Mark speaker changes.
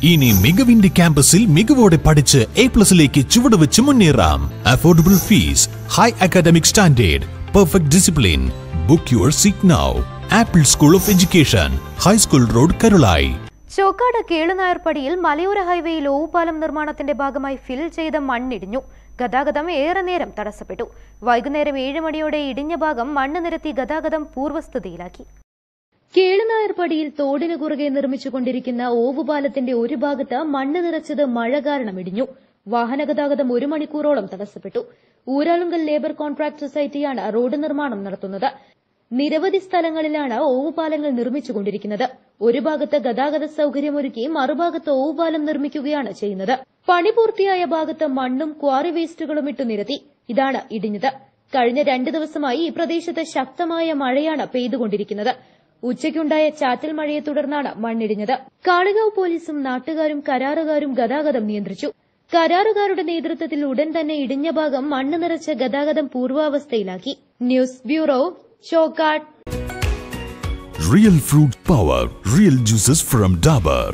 Speaker 1: ഇനി മികവിന്റെ ക്യാമ്പസിൽ മികവോടെ പഠിച്ച് A+ലേക്ക് ചുവടുവെച്ച് മുന്നേറാം. Affordable fees, high academic standard, perfect discipline. Book your seat now. Apple School of Education, High School Road, Karulayi.
Speaker 2: Chokkad കേളുനായർപ്പടിയിൽ മലയോര ഹൈവേയിൽ ഓവുപാലം നിർമ്മാണത്തിന്റെ ഭാഗമായി ഫിൽ ചെയ്ത മണ്ണിടിഞ്ഞു. ഗതാഗതം ഏറെ നേരം തടസ്സപ്പെട്ടു. വൈകുന്നേരം 7 മണിയോടെ ഇടിഞ്ഞ ഭാഗം മണ്ണ് നിരത്തി ഗതാഗതം പൂർവ്വസ്ഥിതിയിലാക്കി. കേളുനായർപ്പടിയിൽ തോടിന് കുറുകെ നിർമ്മിച്ചുകൊണ്ടിരിക്കുന്ന ഓവുപാലത്തിന്റെ ഒരു ഭാഗത്ത് മണ്ണ് നിറച്ചത് മഴ കാരണം ഇടിഞ്ഞു. വാഹന ഗതാഗതം 1 മണിക്കൂറോളം തടസ്സപ്പെട്ടു. ഊരാളുങ്കൽ ലേബർ കോൺട്രാക്ട് സൊസൈറ്റിയാണ് റോഡ് നിർമ്മാണം നടത്തുന്നത്. നിരവധി സ്ഥലങ്ങളിലാണ് ഓവുപാലങ്ങൾ നിർമ്മിച്ചുകൊണ്ടിരിക്കുന്നത്. ഒരു ഭാഗത്ത് ഗതാഗത സൌകര്യമൊരുക്കി മറുഭാഗത്ത് ഓവുപാലം നിർമ്മിക്കുകയാണ് ചെയ്യുന്നത്. പണി പൂർത്തിയായ ഭാഗത്ത് മണ്ണും ക്വാറി വേസ്റ്റുകളും ഇട്ടു നിരത്തി. ഇതാണ് ഇടിഞ്ഞത്. കഴിഞ്ഞ 2 ദിവസമായി ഈ പ്രദേശത്ത് ശക്തമായ മഴയാണ് പെയ്തുകൊണ്ടിരിക്കുന്നത്. ഉച്ചയ്ക്കുണ്ടായ ചാറ്റൽ മഴയെ തുടർന്നാണ് മണ്ണിടിഞ്ഞത്. കാളികാവ് പോലീസും നാട്ടുകാരും കരാറുകാരും ഗതാഗതം നിയന്ത്രിച്ചു. കരാറുകാരുടെ നേതൃത്വത്തിൽ ഉടൻ തന്നെ ഇടിഞ്ഞ ഭാഗം മണ്ണ് നിറച്ച് ഗതാഗതം പൂർവാവസ്ഥയിലാക്കി. News bureau, Chokkad.
Speaker 1: Real fruit power, real juices from Dabur.